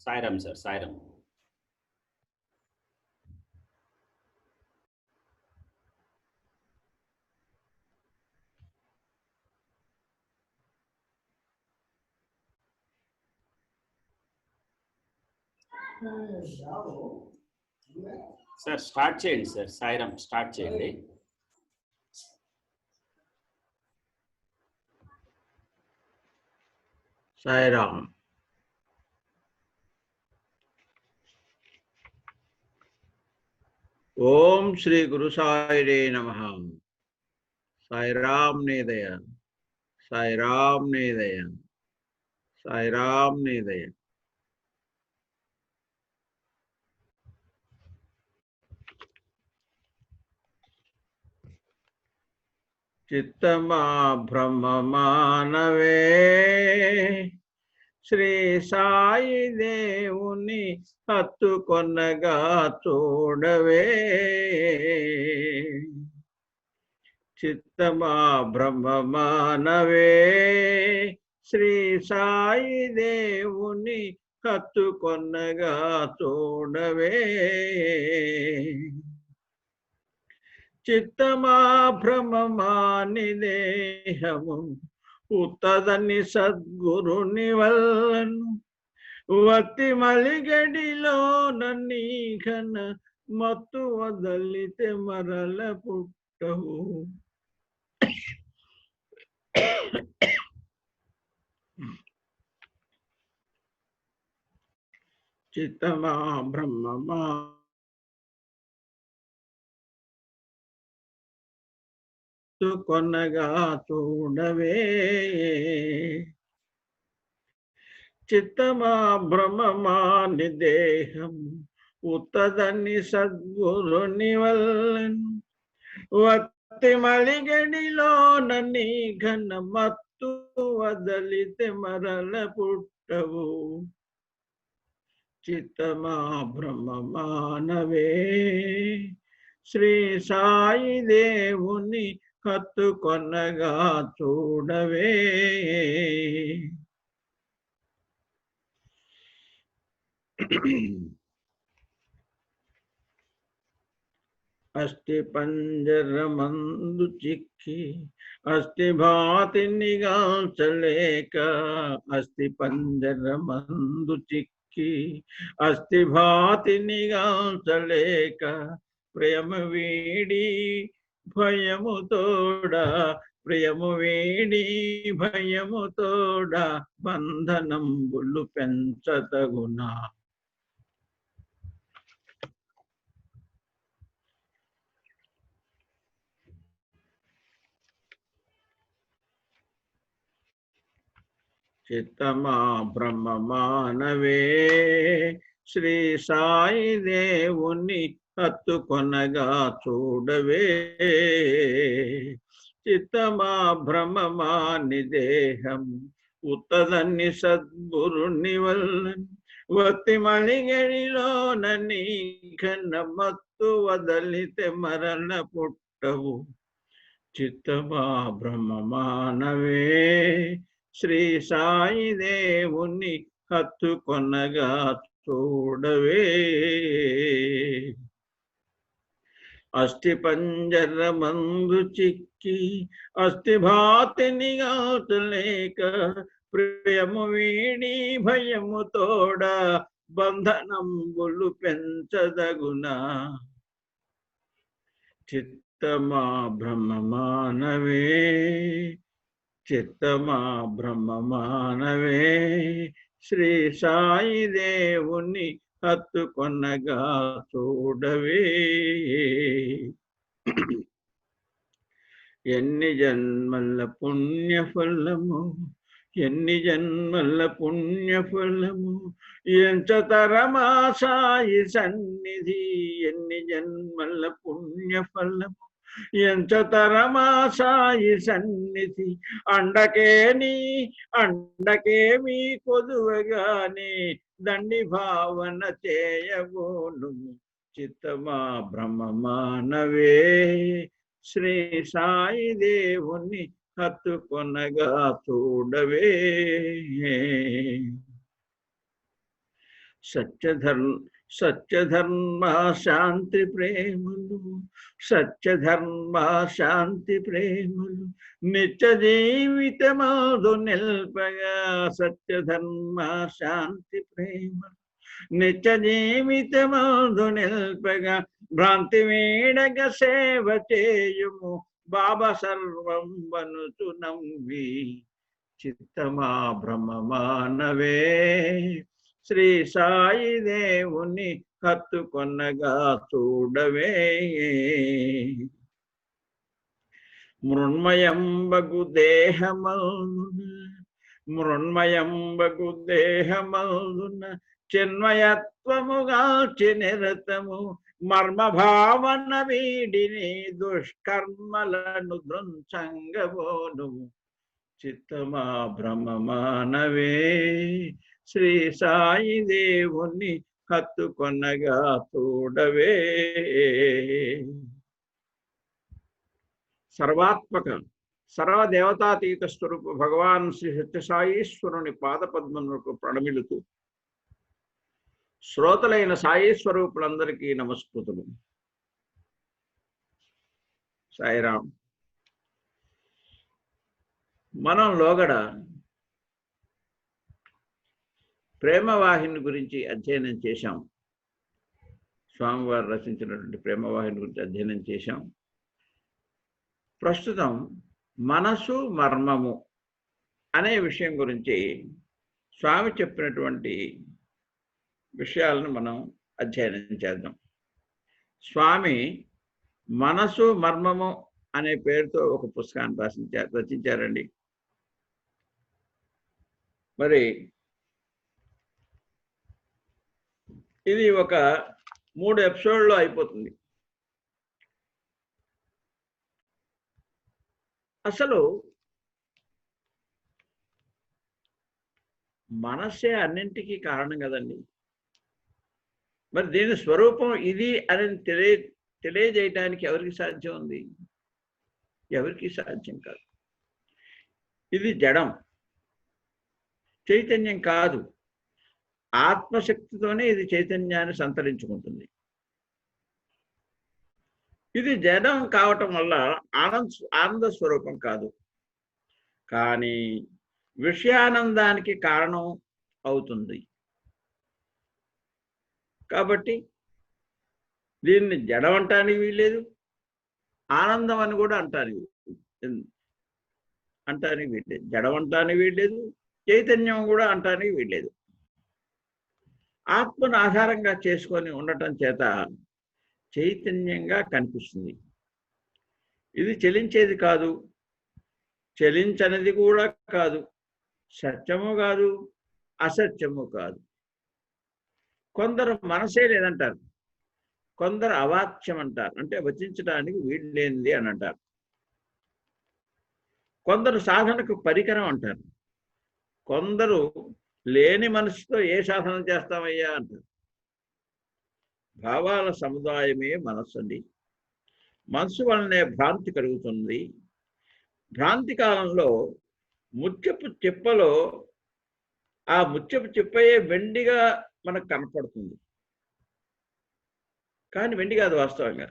Sairam sir, Sairam. Sir start చేయండి sir. Sairam start చేయండి. సాయిరామ్. ఓం శ్రీ గురు సాయిరే నమః. సాయిరామ్ నే దయ, సాయిరామ్ నే దయ, సాయిరామ్ నే దయ. చిత్తమా బ్రహ్మమానవే, శ్రీ సాయి దేవుని హత్తుకొనగా చూడవే. చిత్తమా బ్రహ్మమానవే, శ్రీ సాయి దేవుని హత్తుకొనగా చూడవే. చిత్తమా భ్రమమాని దేహము ఉత్తదని సద్గురుని వల్లను వత్తి మలిగడిలో నన్నీ ఘన మత్తు వదలితే మరల పుట్టవు. చిత్తమా బ్రహ్మమా కొనగా చూడవే. చిత్తమా భ్రమమాని దేహం ఉత్తదని సద్గురుని వల్లను వత్తి మలిగడిలో నన్నీ ఘన మత్తు వదలితే మరల పుట్టవు. చిత్తమా బ్రహ్మమానవే, శ్రీ సాయి దేవుని హత్తుకొనగా చూడవే. అస్థి పంజరమందు చిక్కి అస్థి భాతిని గాల్చలేక, అస్థి పంజరమందు చిక్కి అస్థి భాతిని గాల్చలేక, ప్రియము వీడి భయము తోడా, ప్రియము వీడి భయము తోడా బంధనంబులు పెంచతగునా. చిత్తమా బ్రహ్మమానవే, శ్రీ సాయి దేవుని హత్తుకొనగా చూడవే. చిత్తమా భ్రమమాని దేహం ఉత్తదని సద్గురుని వల్లను వత్తి మలిగడిలో నన్నీ ఘన మత్తు వదలితే మరల పుట్టవు. చిత్తమా బ్రహ్మమానవే, శ్రీ సాయి దేవుని హత్తుకొనగా చూడవే. అస్థి పంజరమందు చిక్కి అస్థి భాతిని గాల్చలేక, ప్రియము వీడి భయము తోడా బంధనంబులు పెంచదగునా. చిత్తమా బ్రహ్మమానవే, చిత్తమా బ్రహ్మమానవే, శ్రీ సాయి దేవుని హత్తుకొనగా చూడవే. ఎన్ని జన్మల పుణ్యఫలము, ఎన్ని జన్మల పుణ్యఫలము ఎంచతరమా సాయి సన్నిధి. ఎన్ని జన్మల పుణ్యఫలము ఎంచతరమా సాయి సన్నిధి. అండకే మీ కొదువగానే దండి భావన చేయబోను. చిత్తమా బ్రహ్మమానవే, శ్రీ సాయి దేవుని హత్తుకొనగా చూడవే. సత్యధర్మ శాంతి ప్రేమలు, సత్యధర్మ శాంతి ప్రేమలు నిత్య జీవితమాదు నిల్పగా. సత్యధర్మ శాంతి ప్రేమలు నిత్య జీవితమాదు నిల్పగా. భ్రాంతి వీడగ సేవ చేయుము బాబా సర్వం వనుచు నమ్మి. చిత్తమా భ్రమమానవే శ్రీ సాయి దేవుని హత్తుకొనగా చూడవే. మృణ్మయంబగు దేహమౌన, మృణ్మయంబగు దేహమౌన చిన్మయత్వముగాల్చి నిరతము. మర్మభావన వీడిని దుష్కర్మలను దృంచంగబోను. చిత్తమా భ్రమమానవే శ్రీ సాయి దేవుని హత్తుకొనగా చూడవే. సర్వాత్మక సర్వదేవతాతీత స్వరూప భగవాన్ శ్రీ సత్యసాయీశ్వరుని పాదపద్మములకు ప్రణమిలుతూ శ్రోతలైన సాయి స్వరూపులందరికీ నమస్కృతులు. సాయిరాం. మనం లోగడ ప్రేమవాహిని గురించి అధ్యయనం చేశాం. స్వామివారు రచించినటువంటి ప్రేమవాహిని గురించి అధ్యయనం చేశాం. ప్రస్తుతం మనసు మర్మము అనే విషయం గురించి స్వామి చెప్పినటువంటి విషయాలను మనం అధ్యయనం చేద్దాం. స్వామి మనసు మర్మము అనే పేరుతో ఒక పుస్తకాన్ని రచించారండి. మరి ఇది ఒక 3 ఎపిసోడ్లో అయిపోతుంది. అసలు మనస్సే అన్నింటికీ కారణం కదండి. మరి దీని స్వరూపం ఇది అని తెలియజేయటానికి ఎవరికి సాధ్యం ఉంది? ఎవరికి సాధ్యం కాదు. ఇది జడం, చైతన్యం కాదు. ఆత్మశక్తితోనే ఇది చైతన్యాన్ని సంతరించుకుంటుంది. ఇది జడం కావటం వల్ల ఆనంద స్వరూపం కాదు, కానీ విషయానందానికి కారణం అవుతుంది. కాబట్టి దీన్ని జడం అంటానికి వీల్లేదు, ఆనందం అని కూడా అంటానికి వీల్లేదు. జడం అంటానికి వీల్లేదు, చైతన్యం కూడా అంటానికి వీల్లేదు. ఆత్మను ఆధారంగా చేసుకొని ఉండటం చేత చైతన్యంగా కనిపిస్తుంది. ఇది చెలించేది కాదు, చెలించనిది కూడా కాదు, సత్యము కాదు, అసత్యము కాదు. కొందరు మనసే లేదంటారు, కొందరు అవాచ్యం అంటారు, అంటే వచించడానికి వీలు లేనిది అని అంటారు. కొందరు సాధనకు పరికరం అంటారు, కొందరు లేని మనసుతో ఏ సాధన చేస్తామయ్యా అంటారు. భావాల సముదాయమే మనస్సు అండి. మనసు వలనే భ్రాంతి కలుగుతుంది. భ్రాంతి కాలంలో ముత్యపు చిప్పలో ఆ ముత్యపు చిప్పయే వెండిగా మనకు కనపడుతుంది, కానీ వెండి కాదు వాస్తవంగా.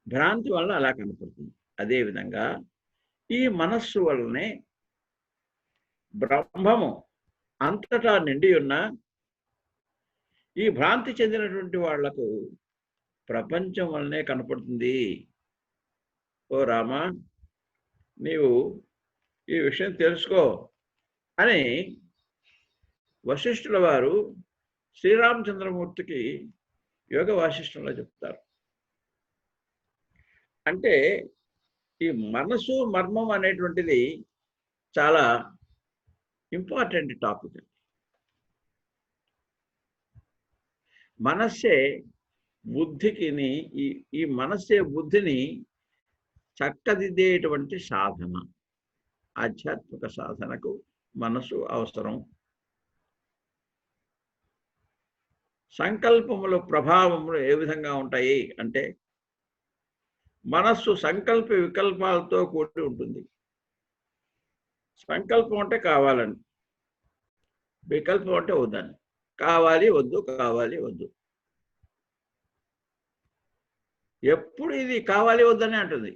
భ్రాంతి వలన అలా కనపడుతుంది. అదేవిధంగా ఈ మనస్సు వలనే బ్రహ్మము అంతటా నిండి ఉన్న ఈ భ్రాంతి చెందినటువంటి వాళ్లకు ప్రపంచం వల్లనే కనపడుతుంది. ఓ రామా, నీవు ఈ విషయం తెలుసుకో అని వశిష్ఠుల వారు శ్రీరామచంద్రమూర్తికి యోగ వాసిష్టంలో చెప్తారు. అంటే ఈ మనసు మర్మం అనేటువంటిది చాలా ఇంపార్టెంట్ టాపిక్. మనస్సే బుద్ధికి ఈ మనస్సే బుద్ధిని చక్కదిద్దేటువంటి సాధన. ఆధ్యాత్మిక సాధనకు మనసు అవసరం. సంకల్పముల ప్రభావములు ఏ విధంగా ఉంటాయి అంటే, మనస్సు సంకల్ప వికల్పాలతో కూడి ఉంటుంది. సంకల్పం అంటే కావాలని, వికల్పం అంటే వద్దని. కావాలి వద్దు, కావాలి వద్దు. ఎప్పుడు ఇది కావాలి వద్దనే అంటుంది.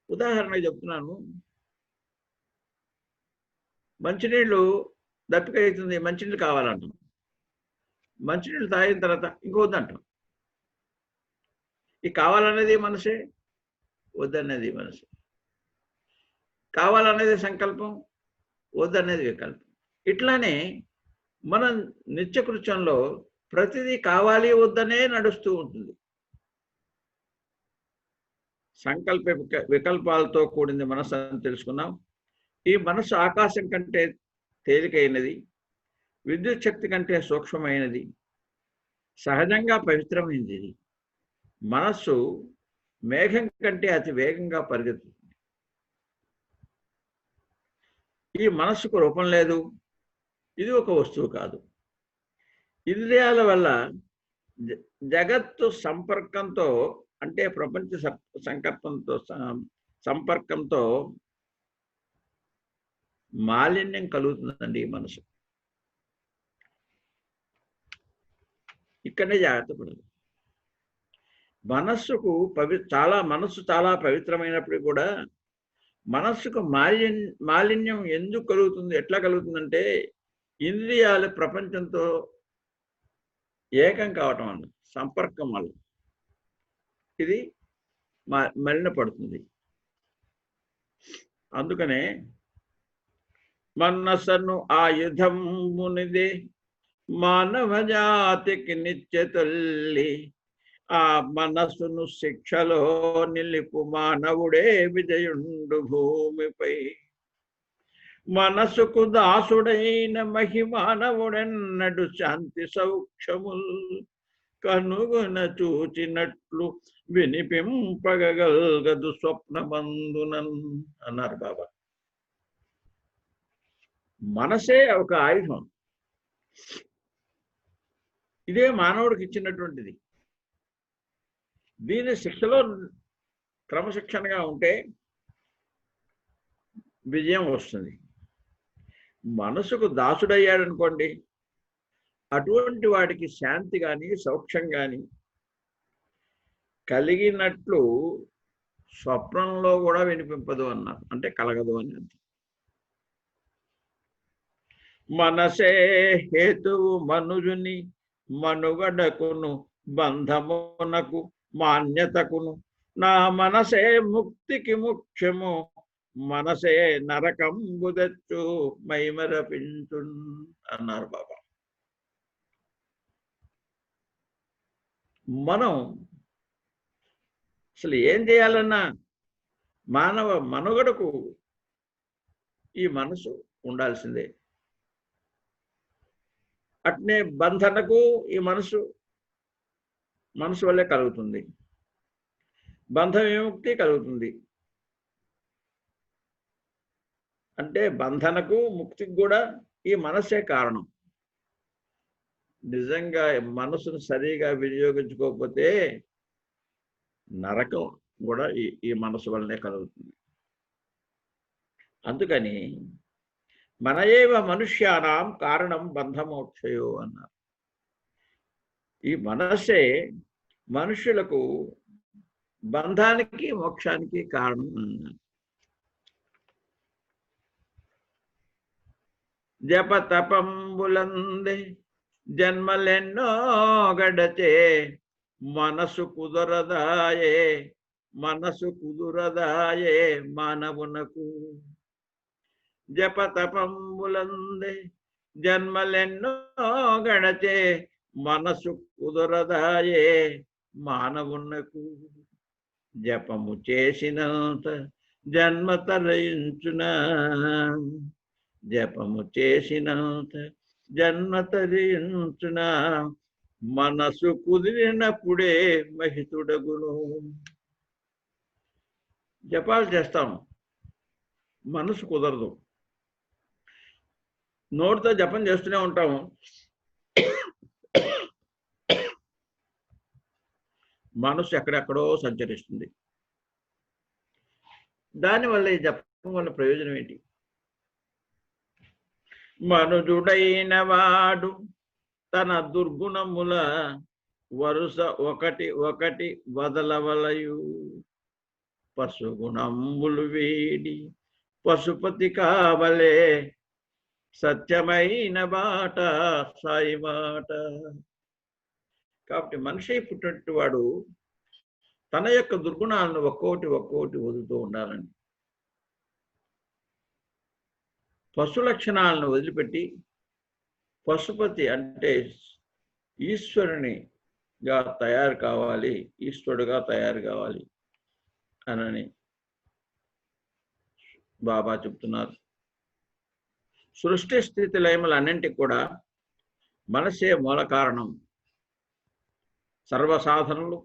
ఉదాహరణకు చెప్తున్నాను, మంచినీళ్ళు దప్పిక అవుతుంది, మంచినీళ్ళు కావాలంటాం. మంచినీళ్ళు తాగిన తర్వాత ఇంకొద్దంటాం. ఈ కావాలనేది మనసే, వద్దనేది మనసే. కావాలనేది సంకల్పం, వద్దనేది వికల్పం. ఇట్లానే మన నిత్యకృత్యంలో ప్రతిదీ కావాలి వద్దనే నడుస్తూ ఉంటుంది. సంకల్ప వికల్పాలతో కూడింది మనసు అని తెలుసుకున్నాం. ఈ మనసు ఆకాశం కంటే తేలికైనది, విద్యుత్ శక్తి కంటే సూక్ష్మమైనది, సహజంగా పవిత్రమైనది. మనస్సు మేఘం కంటే అతి వేగంగా పరిగెత్తుతుంది. ఈ మనస్సుకు రూపం లేదు, ఇది ఒక వస్తువు కాదు. ఇంద్రియాల వల్ల జగత్తు సంపర్కంతో, అంటే ప్రపంచ సంకల్పంతో సంపర్కంతో మాలిన్యం కలుగుతుందండి ఈ మనసు. ఇక్కడనే జాగ్రత్త పడదు. మనస్సుకు మనస్సు చాలా పవిత్రమైనప్పుడు కూడా మనస్సుకు మాలిన్యం ఎందుకు కలుగుతుంది, ఎట్లా కలుగుతుందంటే ఇంద్రియాలు ప్రపంచంతో ఏకం కావటం వల్ల, సంపర్కం వల్ల ఇది మలినపడుతుంది. అందుకనే మనస్సును ఆయుధమునిదే మానవ జాతికి నిత్య తల్లి, ఆ మనస్సును శిక్షలో నిలుపు మానవుడే విజయుండు భూమిపై. మనసుకు దాసుడైన మహిమానవుడెన్నడు శాంతి సౌఖ్యముల్ కనుగొన చూచినట్లు వినిపింపగల్గదు స్వప్నమందునన్ అన్నారు బాబా. మనసే ఒక ఆయుధం. ఇదే మానవుడికి ఇచ్చినటువంటిది. దీని శిక్షలో క్రమశిక్షణగా ఉంటే విజయం వస్తుంది. మనసుకు దాసుడయ్యాడనుకోండి, అటువంటి వాడికి శాంతి కానీ సౌఖ్యం కానీ కలిగినట్లు స్వప్నంలో కూడా వినిపింపదు అన్నారు. అంటే కలగదు అని అర్థం. మనసే హేతువు మనుజుని మనుగడకును బంధమునకు మాన్యతకును, నా మనసే ముక్తికి ముఖ్యము, మనసే నరకంబుదచ్చు మైమరపించు అన్నారు బాబా. మనం అసలు ఏం చేయాలన్నా మానవ మనుగడకు ఈ మనసు ఉండాల్సిందే. అట్నే బంధనకు ఈ మనసు వల్లే కలుగుతుంది. బంధ విముక్తి కలుగుతుంది. అంటే బంధనకు ముక్తికి కూడా ఈ మనసే కారణం. నిజంగా మనసును సరిగా వినియోగించుకోకపోతే నరకం కూడా ఈ మనసు వల్లనే కలుగుతుంది. అందుకని మన ఏవ మనుష్యానాం కారణం బంధమోక్షయో అన్నారు. ఈ మనసే మనుషులకు బంధానికి మోక్షానికి కారణం అన్నారు. జప తపంబులందే జన్మలెన్నో గడచే మనసు కుదురదాయే మానవునకు. జప తపంబులందే జన్మలెన్నో గడచే మనసు కుదురదాయే మానవునకు. జపము చేసినంత జన్మ తరయించునా, జపము చేసినంత జన్మ తరయించునా, మనసు కుదిరినప్పుడే మహితుడగును. జపాలు చేస్తాం, మనసు కుదరదు. నోటితో జపం చేస్తూనే ఉంటాము, మనసు ఎక్కడెక్కడో సంచరిస్తుంది. దానివల్ల ఈ జపం వల్ల ప్రయోజనం ఏంటి? మనుజుడైన వాడు తన దుర్గుణముల వరుస ఒకటి ఒకటి వదలవలయు. పశుగుణములు వేడి పశుపతి కావలే, సత్యమైన బాట సాయి మాట. కాబట్టి మనిషి పుట్టినట్టు వాడు తన యొక్క దుర్గుణాలను ఒక్కోటి ఒక్కోటి వదులుతూ ఉండాలని, పశు లక్షణాలను వదిలిపెట్టి పశుపతి అంటే ఈశ్వరునిగా తయారు కావాలి, ఈశ్వరుడుగా తయారు కావాలి అని బాబా చెప్తున్నారు. సృష్టి స్థితి లయములన్నింటికి కూడా మనసే మూల కారణం. సర్వసాధనలు,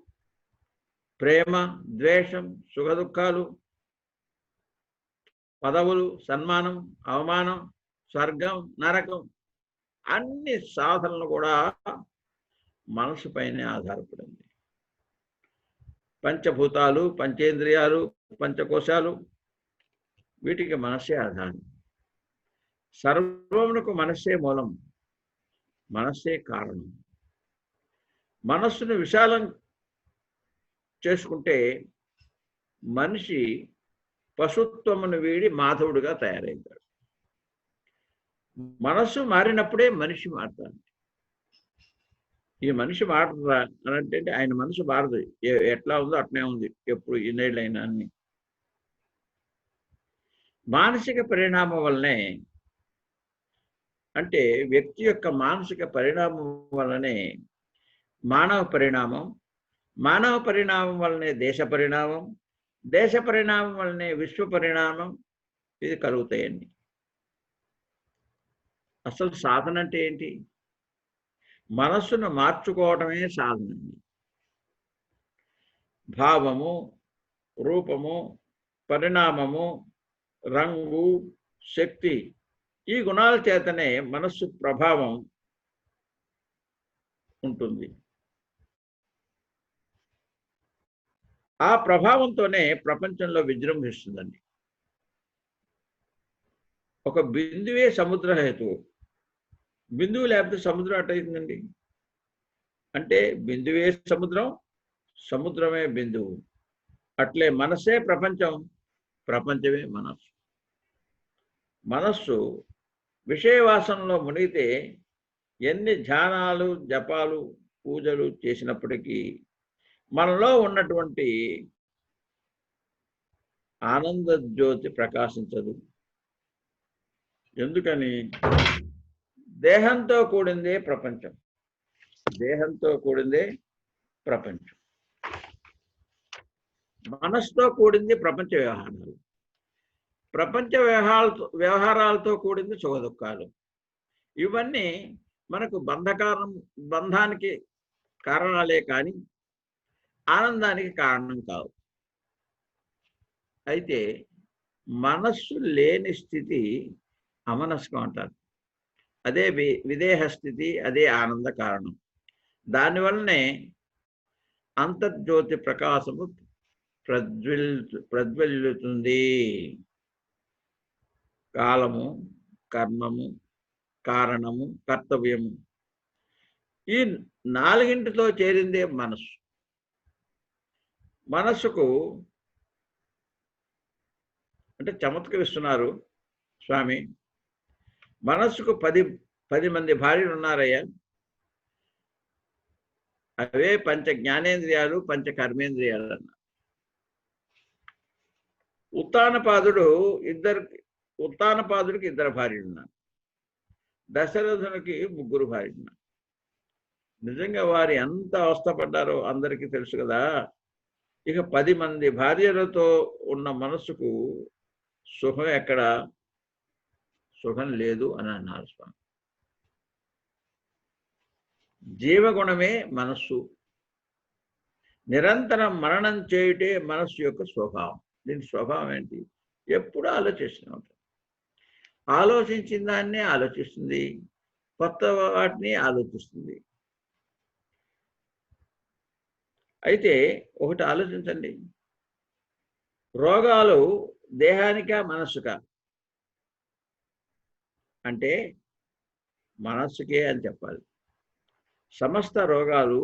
ప్రేమ, ద్వేషం, సుఖదుఖాలు, పదవులు, సన్మానం, అవమానం, స్వర్గం, నరకం, అన్ని సాధనలు కూడా మనసు పైనే ఆధారపడింది. పంచభూతాలు, పంచేంద్రియాలు, పంచకోశాలు, వీటికి మనస్సే ఆధారం. సర్వమునకు మనస్సే మూలం, మనస్సే కారణం. మనస్సును విశాలం చేసుకుంటే మనిషి పశుత్వమును వీడి మాధవుడిగా తయారైతాడు. మనస్సు మారినప్పుడే మనిషి మారుతాడు. ఈ మనిషి మారుతుందా అని అంటే ఆయన మనసు మారదు, ఎట్లా ఉందో అట్నే ఉంది ఎప్పుడు ఇన్నేళ్ళైనా అన్ని. మానసిక పరిణామం వల్లనే, అంటే వ్యక్తి యొక్క మానసిక పరిణామం వల్లనే మానవ పరిణామం, మానవ పరిణామం వల్లనే దేశ పరిణామం, దేశ పరిణామం వల్లనే విశ్వ పరిణామం, ఇది కలుగుతాయండి. అసలు సాధన అంటే ఏంటి? మనస్సును మార్చుకోవడమే సాధన. భావము, రూపము, పరిణామము, రంగు, శక్తి, ఈ గుణాల చేతనే మనస్సు ప్రభావం ఉంటుంది. ఆ ప్రభావంతోనే ప్రపంచంలో విజృంభిస్తుందండి. ఒక బిందువే సముద్ర హేతువు. బిందువు లేకపోతే సముద్రం అట్టయిందండి. అంటే బిందువే సముద్రం, సముద్రమే బిందువు. అట్లే మనస్సే ప్రపంచం, ప్రపంచమే మనస్సు. మనస్సు విషయవాసనలో మునిగితే ఎన్ని ధ్యానాలు, జపాలు, పూజలు చేసినప్పటికీ మనలో ఉన్నటువంటి ఆనంద జ్యోతి ప్రకాశించదు. ఎందుకని? దేహంతో కూడిందే ప్రపంచం, దేహంతో కూడిందే ప్రపంచం. మనస్సుతో కూడింది ప్రపంచ వ్యవహారాలు, ప్రపంచ వ్యవహారాలతో కూడింది సుఖదుఖాలు. ఇవన్నీ మనకు బంధానికి కారణాలే కానీ ఆనందానికి కారణం కావు. అయితే మనస్సు లేని స్థితి అమనస్కం అంటారు. అదే విదేహ స్థితి, అదే ఆనంద కారణం. దానివల్లనే అంతర్జ్యోతి ప్రకాశము ప్రజ్వలిల్లుతుంది. కాలము, కర్మము, కారణము, కర్తవ్యము, ఈ నాలుగింటితో చేరిందే మనస్సు. మనస్సుకు అంటే చమత్కరిస్తున్నారు స్వామి, మనస్సుకు 10 మంది భార్యలు ఉన్నారయ్యా. అవే పంచ జ్ఞానేంద్రియాలు, పంచ కర్మేంద్రియాలు అన్న. ఉత్తానపాదుడికి 2 భార్యలు ఉన్నారు. దశరథునికి 3 భార్యలు ఉన్నారు. నిజంగా వారు ఎంత అవస్థపడ్డారో అందరికీ తెలుసు కదా. ఇక 10 మంది భార్యలతో ఉన్న మనస్సుకు సుఖం ఎక్కడ? సుఖం లేదు అని అన్నారు స్వామి. జీవగుణమే మనస్సు. నిరంతరం మరణం చేయుటే మనస్సు యొక్క స్వభావం. దీని స్వభావం ఏంటి? ఎప్పుడు ఆలోచిస్తూనే ఉంటుంది. ఆలోచించిన దాన్నే ఆలోచిస్తుంది, కొత్త వాటిని ఆలోచిస్తుంది. అయితే ఒకటి ఆలోచించండి, రోగాలు దేహానికా మనస్సుకా? అంటే మనస్సుకే అని చెప్పాలి. సమస్త రోగాలు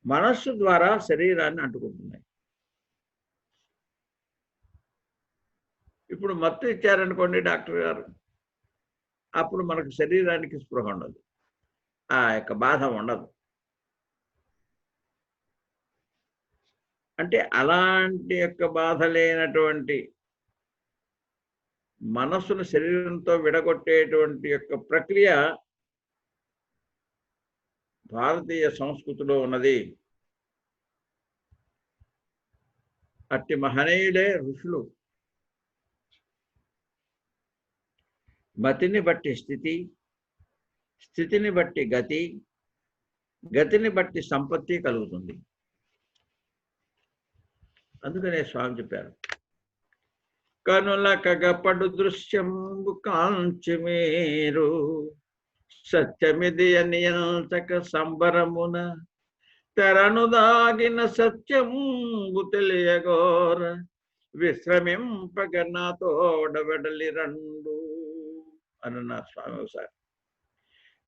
మనస్సు ద్వారా శరీరాన్ని అంటుకుంటున్నాయి. ఇప్పుడు మత్తు ఇచ్చారనుకోండి డాక్టర్ గారు, అప్పుడు మనకు శరీరానికి స్పృహ ఉండదు, ఆ యొక్క బాధ ఉండదు. అంటే అలాంటి యొక్క బాధ లేనటువంటి మనస్సును శరీరంతో విడగొట్టేటువంటి యొక్క ప్రక్రియ భారతీయ సంస్కృతిలో ఉన్నది. అట్టి మహనీయులే ఋషులు. మతిని బట్టి స్థితి, స్థితిని బట్టి గతి, గతిని బట్టి సంపత్తి కలుగుతుంది. అందుకనే స్వామి చెప్పారు, కనుల కగపడు దృశ్యంబు కాంచి మీరు సత్యమిది అనియంతక సంబరమున తెరను దాగిన సత్యంబు తెలియగోర విశ్రమింపగ నాతోడవెడలి రండు అన్నారు స్వామి ఒకసారి.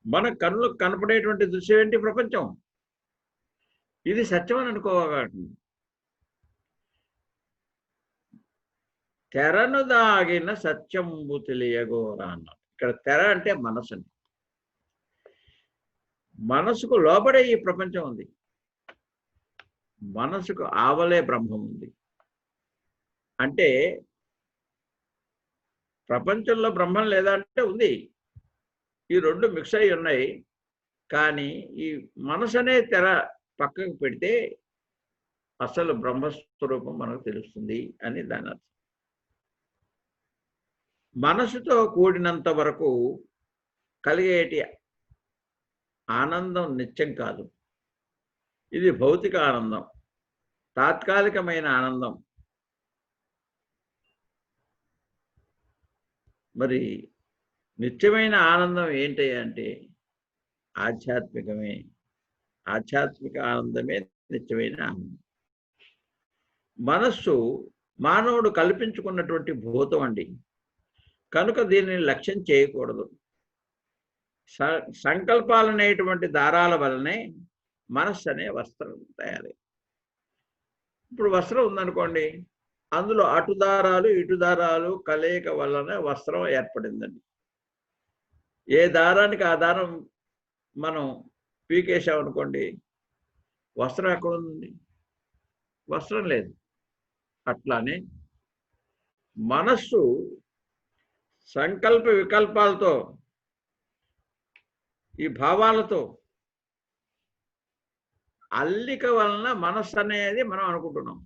మన కన్నులకు కనపడేటువంటి దృశ్యం ఏంటి? ప్రపంచం. ఇది సత్యం అని అనుకోవాలి. తెరను దాగిన సత్యంబు తెలియగోరా అన్నారు. ఇక్కడ తెర అంటే మనసుని. మనసుకు లోబడే ఈ ప్రపంచం ఉంది, మనసుకు ఆవలే బ్రహ్మం ఉంది. అంటే ప్రపంచంలో బ్రహ్మం లేదా అంటే ఉంది, ఈ రెండు మిక్స్ అయి ఉన్నాయి. కానీ ఈ మనసు అనే తెర పక్కకు పెడితే అసలు బ్రహ్మస్వరూపం మనకు తెలుస్తుంది అని దాని అర్థం. మనసుతో కూడినంత వరకు కలిగేటి ఆనందం నిత్యం కాదు. ఇది భౌతిక ఆనందం, తాత్కాలికమైన ఆనందం. మరి నిత్యమైన ఆనందం ఏంటి అంటే ఆధ్యాత్మికమే. ఆధ్యాత్మిక ఆనందమే నిత్యమైన ఆనందం. మనస్సు మానవుడు కల్పించుకున్నటువంటి భూతం అండి, కనుక దీనిని లక్ష్యం చేయకూడదు. సంకల్పాలనేటువంటి దారాల వలనే మనస్సు అనే వస్త్రం తయారై. ఇప్పుడు వస్త్రం ఉందనుకోండి, అందులో అటు దారాలు ఇటు దారాలు కలయిక వలన వస్త్రం ఏర్పడిందండి. ఏ దారానికి ఆ దారం మనం పీకేసామనుకోండి, వస్త్రం ఎక్కడ ఉంది? వస్త్రం లేదు. అట్లానే మనస్సు సంకల్ప వికల్పాలతో, ఈ భావాలతో అల్లిక వలన మనస్సు అనేది మనం అనుకుంటున్నాం.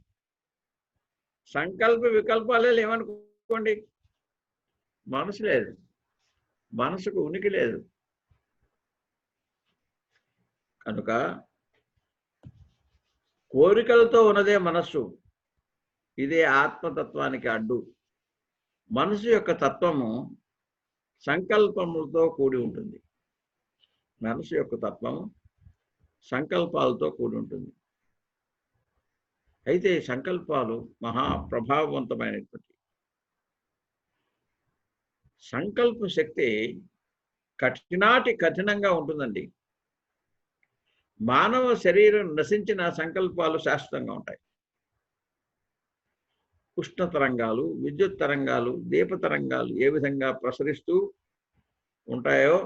సంకల్ప వికల్పాలే లేవనుకోండి, మనసు లేదు, మనసుకు ఉనికి లేదు. కనుక కోరికలతో ఉన్నదే మనస్సు, ఇదే ఆత్మతత్వానికి అడ్డు. మనసు యొక్క తత్వము సంకల్పములతో కూడి ఉంటుంది. మనసు యొక్క తత్వము సంకల్పాలతో కూడి ఉంటుంది. అయితే సంకల్పాలు మహా ప్రభావవంతమైనటువంటి సంకల్ప శక్తి కఠినంగా ఉంటుందండి. మానవ శరీరం నశించిన సంకల్పాలు శాశ్వతంగా ఉంటాయి. ఉష్ణ తరంగాలు, విద్యుత్ తరంగాలు, దీప తరంగాలు ఏ విధంగా ప్రసరిస్తూ ఉంటాయో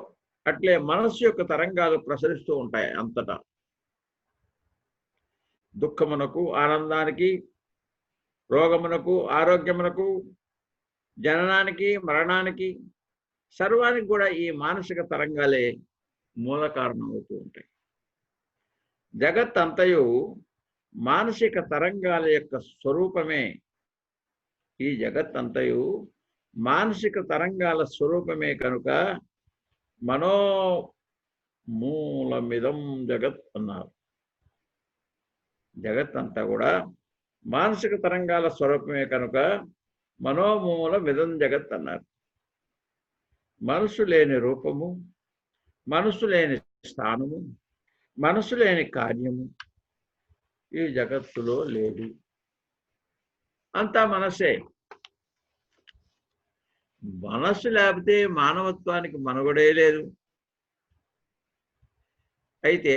అట్లే మనస్సు యొక్క తరంగాలు ప్రసరిస్తూ ఉంటాయి అంతటా. దుఃఖమునకు, ఆనందానికి, రోగమునకు, ఆరోగ్యమునకు, జననానికి, మరణానికి, సర్వానికి కూడా ఈ మానసిక తరంగాలే మూల కారణం అవుతూ ఉంటాయి. జగత్ అంతయు మానసిక తరంగాల యొక్క స్వరూపమే. ఈ జగత్ అంతయు మానసిక తరంగాల స్వరూపమే కనుక మనోమూలమిదం జగత్ అన్నారు. జగత్ అంతా కూడా మానసిక తరంగాల స్వరూపమే కనుక మనోమూలమిదం జగత్ అన్నారు. మనసు లేని రూపము, మనసు లేని స్థానము, మనసు లేని కార్యము ఈ జగత్తులో లేదు. అంతా మనసే. మనస్సు లేకపోతే మానవత్వానికి మనుగడే లేదు. అయితే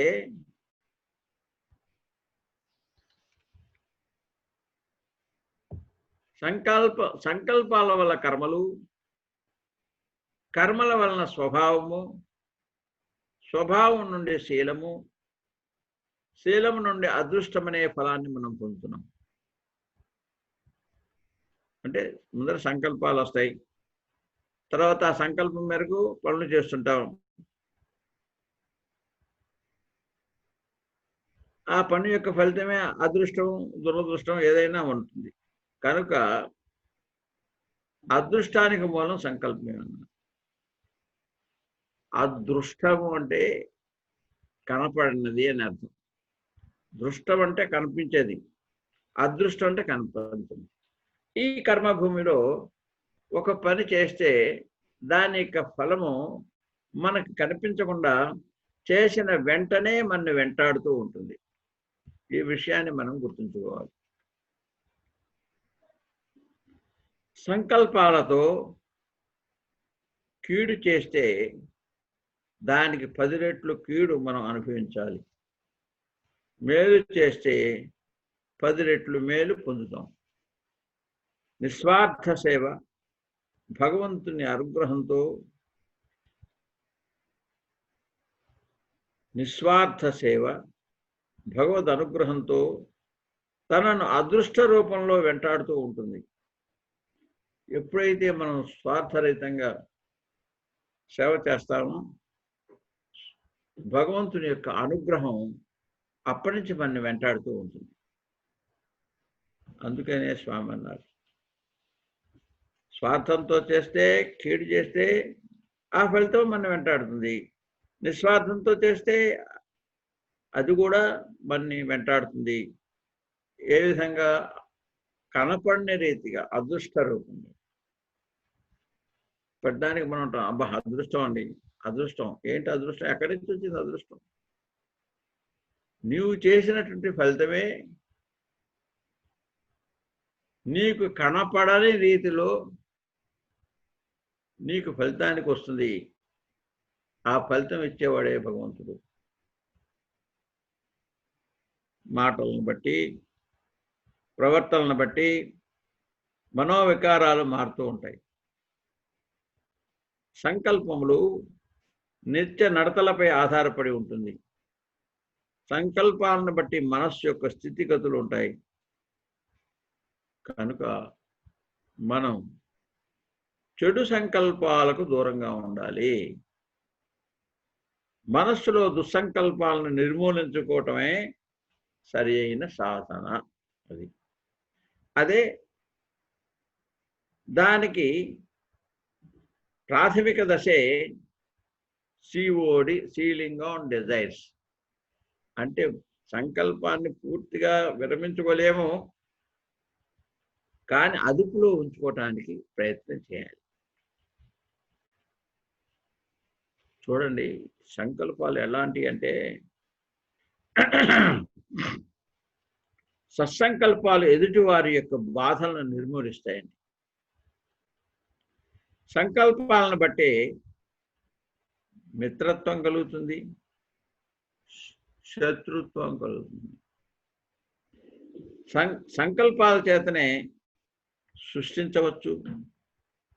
సంకల్పాల వల్ల కర్మలు, కర్మల వలన స్వభావము, స్వభావం నుండి శీలము, శీలము నుండి అదృష్టమనే ఫలాన్ని మనం పొందుతున్నాం. అంటే ముందర సంకల్పాలు వస్తాయి, తర్వాత ఆ సంకల్పం మేరకు పనులు చేస్తుంటాం. ఆ పని యొక్క ఫలితమే అదృష్టం, దురదృష్టం ఏదైనా ఉంటుంది. కనుక అదృష్టానికి మూలం సంకల్పమే అన్నారు. అదృష్టము అంటే కనపడినది అని అర్థం. దృష్టం అంటే కనిపించేది, అదృష్టం అంటే కనపడుతుంది. ఈ కర్మభూమిలో ఒక పని చేస్తే దాని యొక్క ఫలము మనకు కనిపించకుండా చేసిన వెంటనే మనని వెంటాడుతూ ఉంటుంది. ఈ విషయాన్ని మనం గుర్తుంచుకోవాలి. సంకల్పాలతో కీడు చేస్తే దానికి 10 రెట్లు కీడు మనం అనుభవించాలి. మేలు చేస్తే 10 రెట్లు మేలు పొందుతాం. నిస్వార్థ సేవ, భగవంతుని అనుగ్రహంతో, నిస్వార్థ సేవ భగవద్ అనుగ్రహంతో తనను అదృష్ట రూపంలో వెంటాడుతూ ఉంటుంది. ఎప్పుడైతే మనం స్వార్థరహితంగా సేవ చేస్తామో భగవంతుని యొక్క అనుగ్రహం అప్పటి నుంచి మనని వెంటాడుతూ ఉంటుంది. అందుకనే స్వామి అన్నారు, స్వార్థంతో చేస్తే, కీడు చేస్తే ఆ ఫలితం మన వెంటాడుతుంది. నిస్వార్థంతో చేస్తే అది కూడా మనని వెంటాడుతుంది. ఏ విధంగా? కనపడిన రీతిగా అదృష్ట రూపంలో పెట్టడానికి మనం ఉంటాం. అబ్బా అదృష్టం అండి, అదృష్టం ఏంటి? అదృష్టం ఎక్కడి నుంచి వచ్చింది? అదృష్టం నీవు చేసినటువంటి ఫలితమే నీకు కనపడని రీతిలో నీకు ఫలితానికి వస్తుంది. ఆ ఫలితం ఇచ్చేవాడే భగవంతుడు. మాటలను బట్టి, ప్రవర్తనను బట్టి మనోవికారాలు మారుతూ ఉంటాయి. సంకల్పములు నిత్య నడతలపై ఆధారపడి ఉంటుంది. సంకల్పాలను బట్టి మనస్సు యొక్క స్థితిగతులు ఉంటాయి. కనుక మనం చెడు సంకల్పాలకు దూరంగా ఉండాలి. మనస్సులో దుస్సంకల్పాలను నిర్మూలించుకోవటమే సరి అయిన సాధన. అదే దానికి ప్రాథమిక దశే సిఓడి, సీలింగ్ ఆన్ డిజైర్స్. అంటే సంకల్పాన్ని పూర్తిగా విరమించుకోలేము, కానీ అదుపులో ఉంచుకోవటానికి ప్రయత్నం చేయాలి. చూడండి, సంకల్పాలు ఎలాంటివి అంటే సత్సంకల్పాలు ఎదుటివారి యొక్క బాధలను నిర్మూలిస్తాయండి. సంకల్పాలను బట్టి మిత్రత్వం కలుగుతుంది, శత్రుత్వం కలుగుతుంది. సంకల్పాల చేతనే సృష్టించవచ్చు,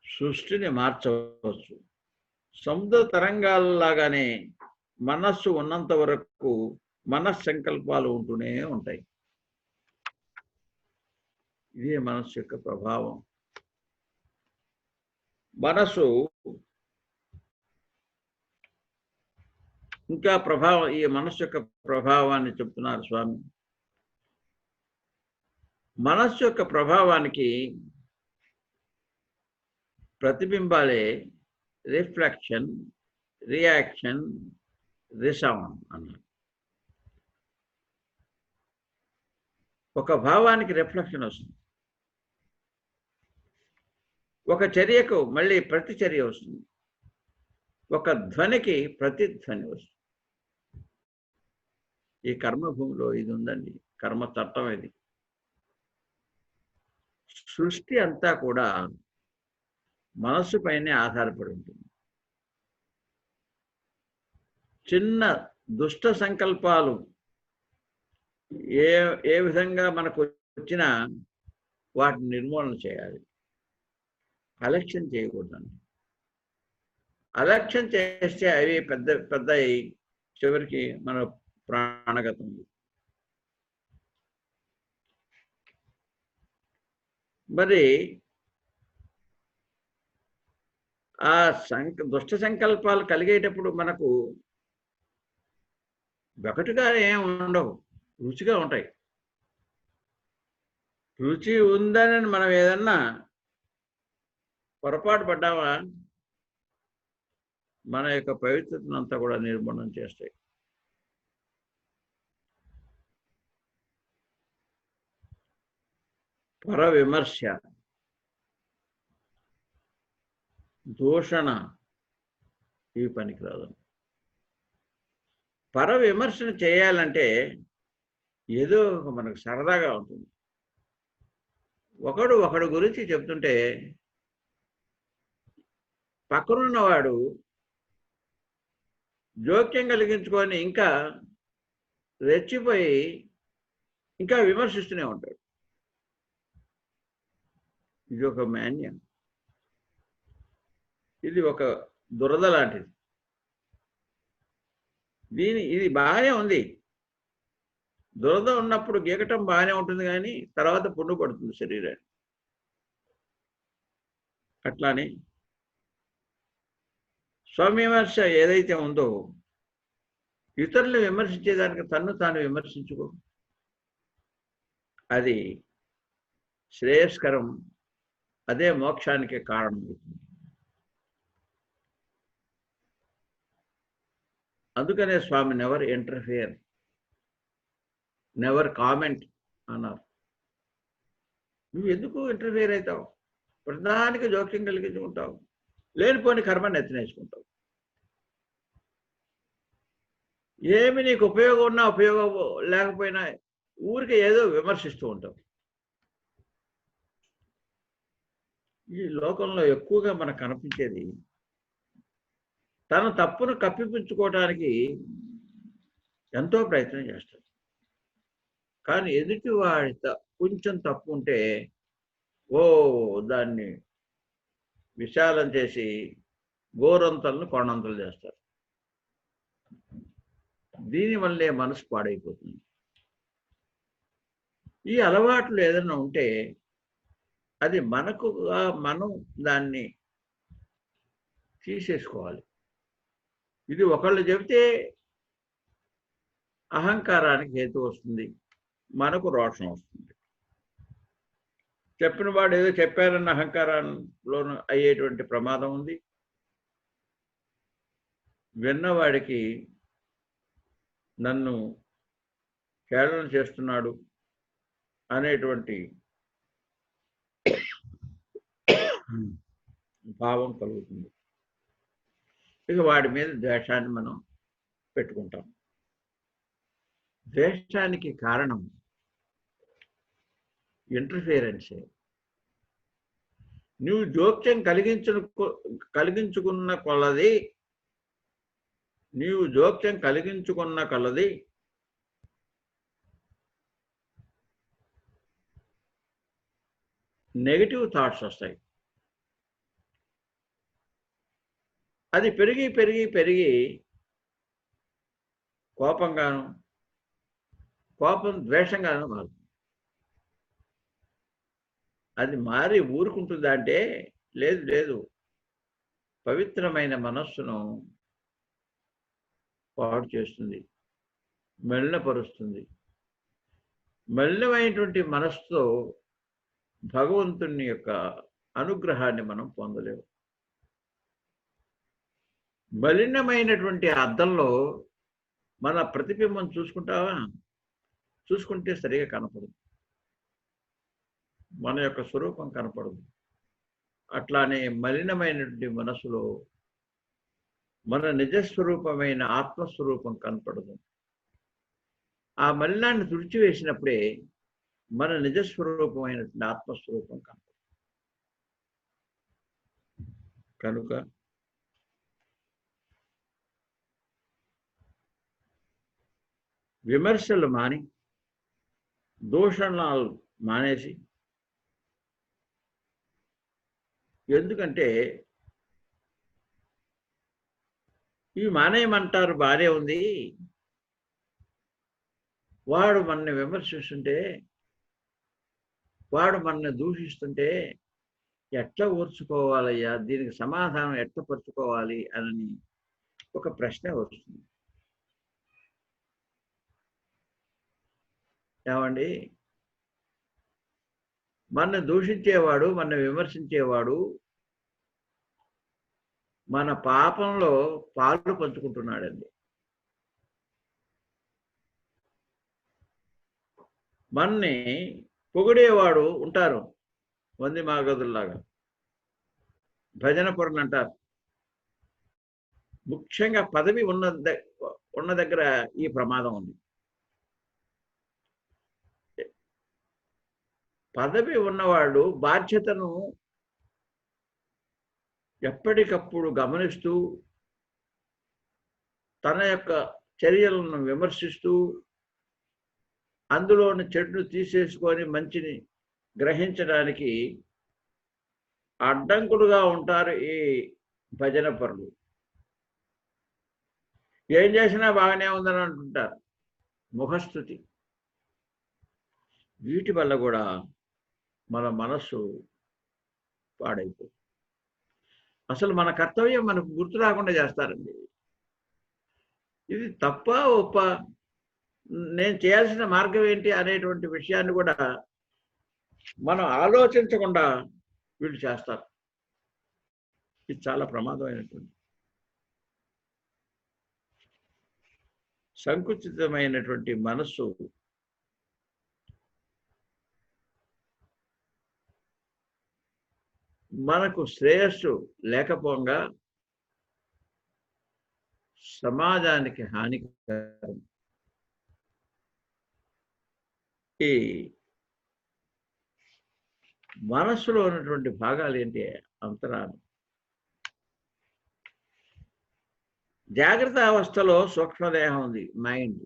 సృష్టిని మార్చవచ్చు. సముద్ర తరంగాలలాగానే మనస్సు ఉన్నంత వరకు మనస్సంకల్పాలు ఉంటూనే ఉంటాయి. ఇదే మనస్సు యొక్క ప్రభావం. మనస్సు ఇంకా ప్రభావం, ఈ మనస్సు యొక్క ప్రభావాన్ని చెప్తున్నారు స్వామి. మనస్సు యొక్క ప్రభావానికి ప్రతిబింబాలే రిఫ్లెక్షన్, రియాక్షన్, రిసౌండ్ అన్నారు. ఒక భావానికి రిఫ్లెక్షన్ వస్తుంది, ఒక చర్యకు మళ్ళీ ప్రతిచర్య వస్తుంది, ఒక ధ్వనికి ప్రతిధ్వని వస్తుంది. ఈ కర్మభూమిలో ఇది ఉందండి, కర్మ చట్టం ఇది. సృష్టి అంతా కూడా మనస్సు పైనే ఆధారపడి ఉంటుంది. చిన్న దుష్ట సంకల్పాలు ఏ ఏ విధంగా మనకు వచ్చినా వాటిని నిర్మూలన చేయాలి. అలక్ష్యం చేయకూడదండి. అలక్ష్యం చేస్తే అవి పెద్ద పెద్ద చివరికి మన ప్రాణగతం. మరి ఆ దుష్ట సంకల్పాలు కలిగేటప్పుడు మనకు ఒకటిగా ఏం ఉండవు, రుచిగా ఉంటాయి. రుచి ఉందని మనం ఏదన్నా పొరపాటు పడ్డామా మన యొక్క పవిత్రతను అంతా కూడా నిర్మూలన చేస్తాయి. పర విమర్శ, దూషణ ఇవి పనికిరాదు. పర విమర్శన చేయాలంటే ఏదో మనకు సరదాగా ఉంటుంది. ఒకడు గురించి చెప్తుంటే పక్కనున్నవాడు జోక్యం కలిగించుకొని ఇంకా రెచ్చిపోయి ఇంకా విమర్శిస్తూనే ఉంటాడు. ఇది ఒక మాన్యం, ఇది ఒక దురద లాంటిది. ఇది బాగానే ఉంది. దురద ఉన్నప్పుడు గీకటం బాగానే ఉంటుంది, కానీ తర్వాత పుండు పడుతుంది శరీరాన్ని. అట్లానే స్వవిమర్శ ఏదైతే ఉందో, ఇతరులను విమర్శించేదానికి తన్ను తాను విమర్శించుకో. అది శ్రేయస్కరం, అదే మోక్షానికి కారణం అవుతుంది. అందుకనే స్వామి నెవర్ ఇంటర్ఫియర్, నెవర్ కామెంట్ అన్నారు. నువ్వు ఎందుకు ఇంటర్ఫియర్ అవుతావు? ప్రధానికి జోక్యం కలిగించుకుంటావు, లేనిపోని కర్మని ఎత్తినేసుకుంటావు. ఏమి నీకు ఉపయోగం ఉన్నా ఉపయోగం లేకపోయినా ఊరికి ఏదో విమర్శిస్తూ ఉంటావు. ఈ లోకంలో ఎక్కువగా మనకు కనిపించేది తన తప్పును కప్పిపుచ్చుకోవడానికి ఎంతో ప్రయత్నం చేస్తాడు. కానీ ఎదుటి వాడి కొంచెం తప్పు ఉంటే దాన్ని విశాలం చేసి గోరంతలను కొండంతలు చేస్తారు. దీనివల్లే మనసు పాడైపోతుంది. ఈ అలవాట్లు ఏదైనా ఉంటే అది మనం దాన్ని తీసేసుకోవాలి. ఇది ఒకళ్ళు చెబితే అహంకారానికి హేతు వస్తుంది, మనకు రోషం వస్తుంది. చెప్పిన వాడు ఏదో చెప్పారన్న అహంకారంలో అయ్యేటువంటి ప్రమాదం ఉంది. విన్నవాడికి నన్ను కేళన చేస్తున్నాడు అనేటువంటి భావం కలుగుతుంది. ఇక వాడి మీద ద్వేషాన్ని మనం పెట్టుకుంటాం. ద్వేషానికి కారణం ఇంటర్ఫియరెన్సే. నువ్వు జోక్యం కలిగించుకున్న కొలది నెగటివ్ థాట్స్ వస్తాయి. అది పెరిగి పెరిగి పెరిగి కోపం ద్వేషంగాను మారుతుంది. అది మారి ఊరుకుంటుందా అంటే లేదు, పవిత్రమైన మనస్సును పాడు చేస్తుంది, మలినపరుస్తుంది. మలినమైనటువంటి మనస్సుతో భగవంతుని యొక్క అనుగ్రహాన్ని మనం పొందలేము. మలినమైనటువంటి అద్దంలో మన ప్రతిబింబం చూసుకుంటే సరిగా కనపడదు, మన యొక్క స్వరూపం కనపడదు. అట్లానే మలినమైనటువంటి మనసులో మన నిజస్వరూపమైన ఆత్మస్వరూపం కనపడదు. ఆ మలినాన్ని తుడిచివేసినప్పుడే మన నిజస్వరూపమైనటువంటి ఆత్మస్వరూపం కనపడదు. కనుక విమర్శలు మాని, దూషణలు మానేసి, ఎందుకంటే ఇవి మానేయమంటారు, బానే ఉంది, వాడు మనల్ని విమర్శిస్తుంటే, వాడు మనల్ని దూషిస్తుంటే ఎట్లా ఓర్చుకోవాలయ్యా, దీనికి సమాధానం ఎట్లా పరుచుకోవాలి అని ఒక ప్రశ్న వస్తుంది. ఏమండి, మన దూషించేవాడు, మన విమర్శించేవాడు మన పాపంలో పాలు పంచుకుంటున్నాడండి. మన్ని పొగిడేవాడు ఉంటారు, వంది మాగదుల్లాగా, భజన పొరలు అంటారు. ముఖ్యంగా పదవి ఉన్న దగ్గర ఈ ప్రమాదం ఉంది. పదవి ఉన్నవాడు బాధ్యతను ఎప్పటికప్పుడు గమనిస్తూ, తన యొక్క చర్యలను విమర్శిస్తూ, అందులోని చెడును తీసేసుకొని మంచిని గ్రహించడానికి అడ్డంకులుగా ఉంటారు ఈ భజన పరులు. ఏం చేసినా బాగానే ఉందని అంటుంటారు, ముఖస్థుతి. వీటి వల్ల కూడా మన మనస్సు పాడైపోతుంది. అసలు మన కర్తవ్యం మనకు గుర్తు రాకుండా చేస్తారండి. ఇది తప్ప ఒప్ప, నేను చేయాల్సిన మార్గం ఏంటి అనేటువంటి విషయాన్ని కూడా మనం ఆలోచించకుండా వీళ్ళు చేస్తారు. ఇది చాలా ప్రమాదమైనటువంటి, సంకుచితమైనటువంటి మనస్సు మనకు శ్రేయస్సు లేకపోగా సమాజానికి హానికరం. ఈ మనస్సులో ఉన్నటువంటి భాగాలు ఏంటి? అంతరాలు. జాగ్రత్త అవస్థలో సూక్ష్మదేహం ఉంది, మైండ్.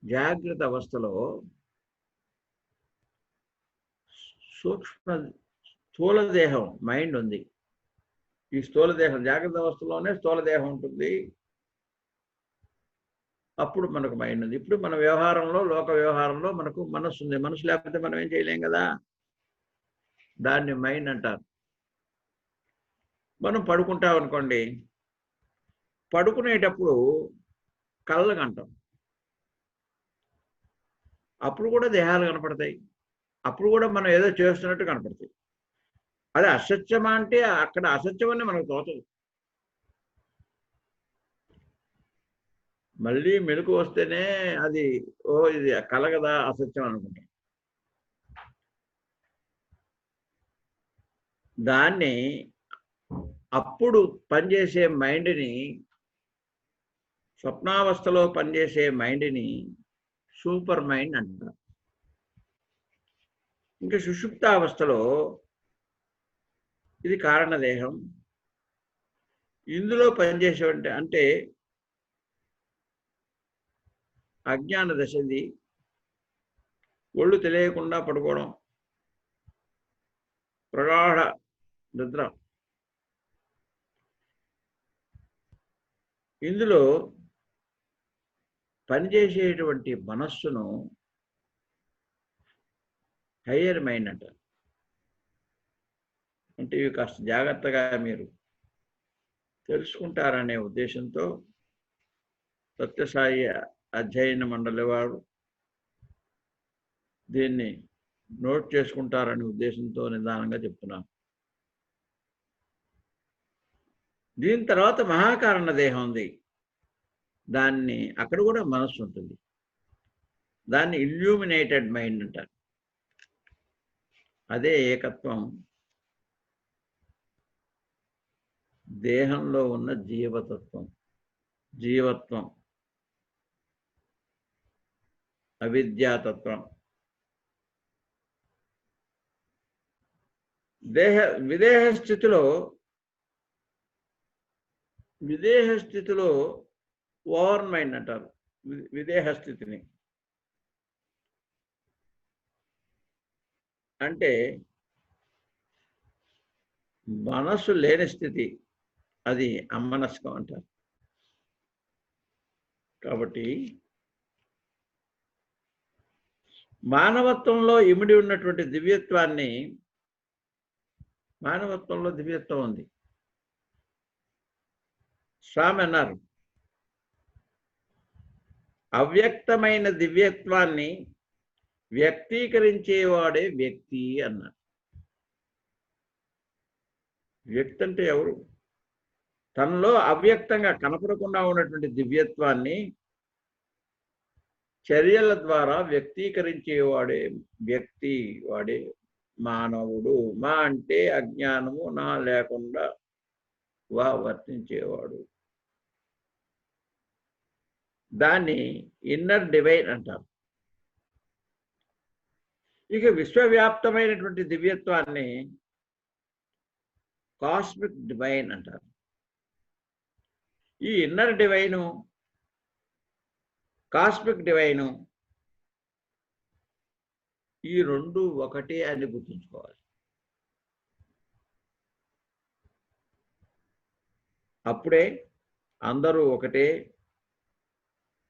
జాగ్రత్త అవస్థలో స్థూల దేహం మైండ్ ఉంది. ఈ స్థూల దేహం జాగ్రత్త అవస్థలోనే స్థూల దేహం ఉంటుంది, అప్పుడు మనకు మైండ్ ఉంది. ఇప్పుడు మన వ్యవహారంలో, లోక వ్యవహారంలో మనకు మనస్సు ఉంది. మనసు లేకపోతే మనం ఏం చేయలేం కదా, దాన్ని మైండ్ అంటారు. మనం పడుకుంటాం అనుకోండి, పడుకునేటప్పుడు కళ్ళకు అంటాం, అప్పుడు కూడా దేహాలు కనపడతాయి, అప్పుడు కూడా మనం ఏదో చేస్తున్నట్టు కనపడతాయి. అది అసత్యమా అంటే అక్కడ అసత్యం అని మనకు తోచదు. మళ్ళీ మెలకు వస్తేనే అది ఇది కల కదా, అసత్యం అనుకుంటాం. దాన్ని అప్పుడు పనిచేసే మైండ్ని, స్వప్నావస్థలో పనిచేసే మైండ్ని సూపర్ మైండ్ అంటారు. ఇంకా సుషుప్తావస్థలో ఇది కారణదేహం. ఇందులో పనిచేసేవంటే అంటే అజ్ఞాన దశది, ఒళ్ళు తెలియకుండా పడుకోవడం, ప్రగాఢ నిద్ర. ఇందులో పనిచేసేటువంటి మనస్సును హయ్యర్ మైండ్ అంటారు. అంటే ఇవి కాస్త జాగ్రత్తగా మీరు తెలుసుకుంటారనే ఉద్దేశంతో సత్యసాయి అధ్యయన మండలి వారు దీన్ని నోట్ చేసుకుంటారనే ఉద్దేశంతో నిదానంగా చెప్తున్నాను. దీని తర్వాత మహాకారణ దేహం ఉంది, దాన్ని అక్కడ కూడా మనస్సు ఉంటుంది, దాన్ని ఇల్యూమినేటెడ్ మైండ్ అంటారు. అదే ఏకత్వం, దేహంలో ఉన్న జీవత్వం, అవిద్యాతత్వం. విదేహ స్థితిలో ఓవర్ మైండ్ అంటారు. విదేహ స్థితిని. అంటే మనసు లేని స్థితి, అది అమ్మనస్కం అంటారు. కాబట్టి మానవత్వంలో ఇమిడి ఉన్నటువంటి దివ్యత్వాన్ని, మానవత్వంలో దివ్యత్వం ఉంది. స్వామి అన్నారు, అవ్యక్తమైన దివ్యత్వాన్ని వ్యక్తీకరించేవాడే వ్యక్తి అన్నారు. వ్యక్తి అంటే ఎవరు? తనలో అవ్యక్తంగా కనపడకుండా ఉన్నటువంటి దివ్యత్వాన్ని చర్యల ద్వారా వ్యక్తీకరించేవాడే వ్యక్తి, వాడే మానవుడు. మా అంటే అజ్ఞానము నా లేకుండా వర్తించేవాడు. దాన్ని ఇన్నర్ డివైన్ అంటారు. ఇక విశ్వవ్యాప్తమైనటువంటి దివ్యత్వాన్ని కాస్మిక్ డివైన్ అంటారు. ఈ ఇన్నర్ డివైను, కాస్మిక్ డివైను, ఈ రెండు ఒకటే అని గుర్తుంచుకోవాలి. అప్పుడే అందరూ ఒకటే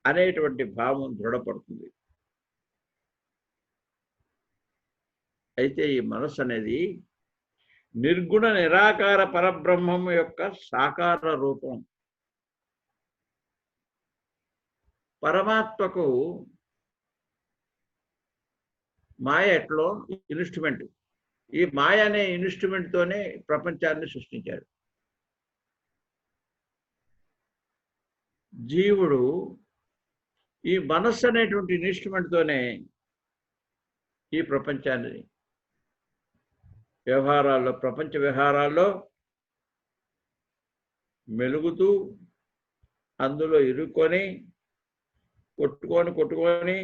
అనేటువంటి భావం దృఢపడుతుంది. అయితే ఈ మనస్సు అనేది నిర్గుణ నిరాకార పరబ్రహ్మం యొక్క సాకార రూపం. పరమాత్మకు మాయ ఎట్లో ఇన్స్ట్రుమెంట్. ఈ మాయ అనే ఇన్స్ట్రుమెంట్తోనే ప్రపంచాన్ని సృష్టించాడు. జీవుడు ఈ మనస్సు అనేటువంటి ఇన్స్ట్రుమెంట్తోనే ఈ ప్రపంచాన్ని వ్యవహారాల్లో, ప్రపంచ వ్యవహారాల్లో మెలుగుతూ అందులో ఇరుక్కొని కొట్టుకొని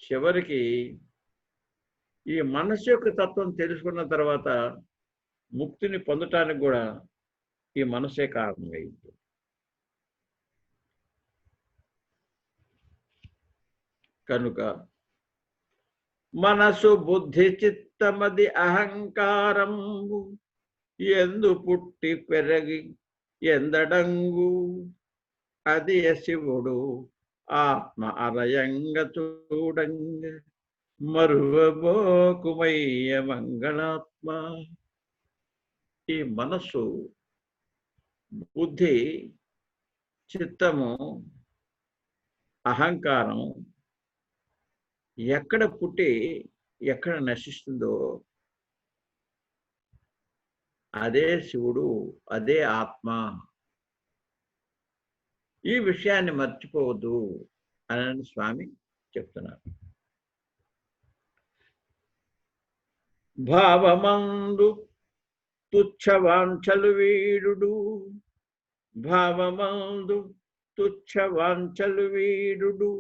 చివరికి ఈ మనస్సు యొక్క తత్వం తెలుసుకున్న తర్వాత ముక్తిని పొందటానికి కూడా ఈ మనసే కారణమైంది. కనుక మనసు బుద్ధి చిత్తమది అహంకారం ఎందు పుట్టి పెరగి ఎందడంగు అది శివుడు ఆత్మ అరయంగ చూడంగ మరువబోకుమయ్య మంగళాత్మ. ఈ మనస్సు, బుద్ధి, చిత్తము, అహంకారం ఎక్కడ పుట్టి ఎక్కడ నశిస్తుందో అదే శివుడు, అదే ఆత్మ. ఈ విషయాన్ని మర్చిపోవద్దు అని స్వామి చెప్తున్నారు. భావమందు తుచ్చవాంఛలు వీడుడు, భావమందు తుచ్చవాంఛలు వీడుడు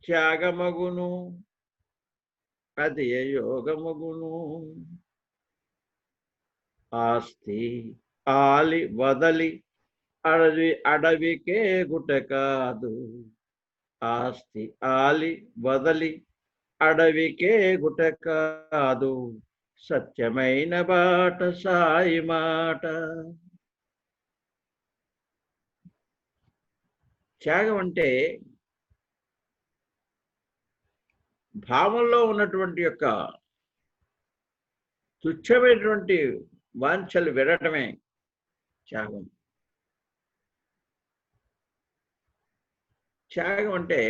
త్యాగమగును అది యోగమగును. ఆస్తి ఆలి వదలి అడవికే గుట కాదు, ఆస్తి ఆలి వదలి అడవికే గుట కాదు, సత్యమైన బాట సాయి మాట. త్యాగం అంటే భావంలో ఉన్నటువంటి యొక్క తుచ్చమైనటువంటి వాంఛలు విడటమే త్యాగం. త్యాగం అంటే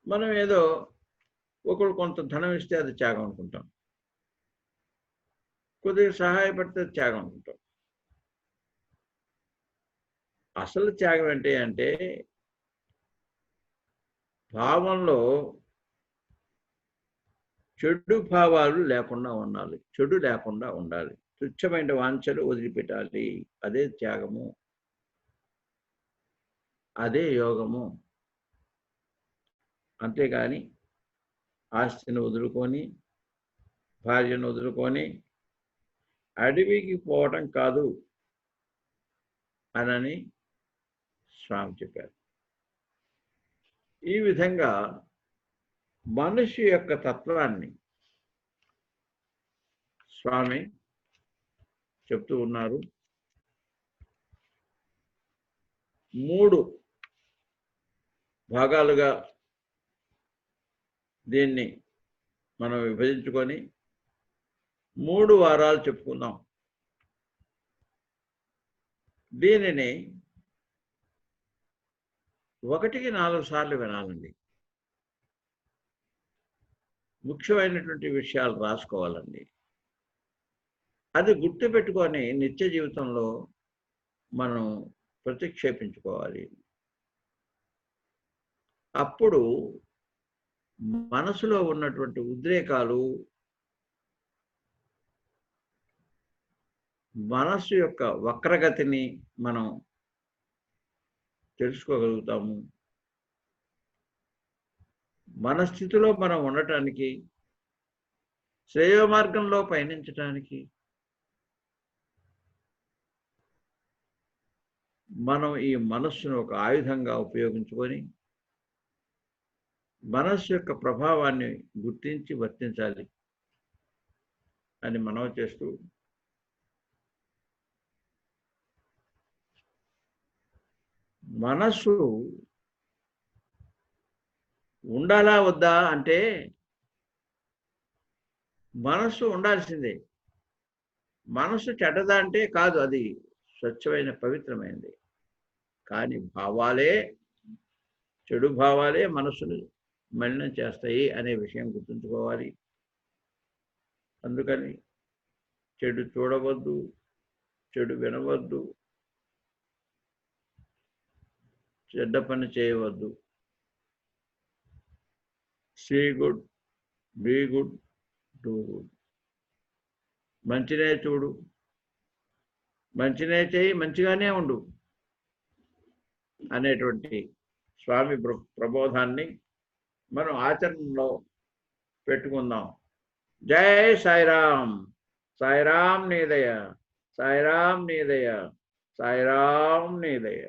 మనం ఏదో ఒకరు కొంత ధనం ఇస్తే అది త్యాగం అనుకుంటాం, కొద్దిగా సహాయపడితే త్యాగం అనుకుంటాం. అసలు త్యాగం ఏంటి అంటే భావంలో చెడు భావాలు లేకుండా ఉండాలి, చెడు లేకుండా ఉండాలి, తుచ్చమైన వాంఛలు వదిలిపెట్టాలి. అదే త్యాగము, అదే యోగము. అంతేగాని ఆస్తిని వదులుకొని, భార్యను వదులుకొని అడవికి పోవటం కాదు అని స్వామి చెప్పారు. ఈ విధంగా మనిషి యొక్క తత్వాన్ని స్వామి చెప్తూ ఉన్నారు. 3 భాగాలుగా దీన్ని మనం విభజించుకొని 3 వారాలు చెప్పుకుందాం. దీనిని 1కి 4 సార్లు వినాలండి. ముఖ్యమైనటువంటి విషయాలు రాసుకోవాలండి. అది గుర్తుపెట్టుకొని నిత్య జీవితంలో మనం ప్రతిక్షేపించుకోవాలి. అప్పుడు మనసులో ఉన్నటువంటి ఉద్రేకాలు, మనస్సు యొక్క వక్రగతిని మనం తెలుసుకోగలుగుతాము. మన స్థితిలో మనం ఉండటానికి, శ్రేయో మార్గంలో పయనించటానికి మనం ఈ మనస్సును ఒక ఆయుధంగా ఉపయోగించుకొని మనస్సు యొక్క ప్రభావాన్ని గుర్తించి వర్తించాలి అని మనవి చేస్తూ, మనస్సు ఉండాలా వద్దా అంటే మనస్సు ఉండాల్సిందే. మనస్సు చెడ్డదా అంటే కాదు, అది స్వచ్ఛమైన పవిత్రమైనది. కానీ భావాలే, చెడు భావాలే మనస్సును మలినం చేస్తాయి అనే విషయం గుర్తుంచుకోవాలి. అందుకని చెడు చూడవద్దు, చెడు వినవద్దు, చెడ్డ పని చేయవద్దు. See good, be good, do good. మంచినే చూడు, మంచినే చేయి, మంచిగానే ఉండు అనేటువంటి స్వామి ప్రబోధాన్ని మనం ఆచరణలో పెట్టుకుందాం. జై సాయిరామ్. సాయిరామ్ నీదయ, సాయిరామ్ నీదయ, సాయిరామ్ నీదయ.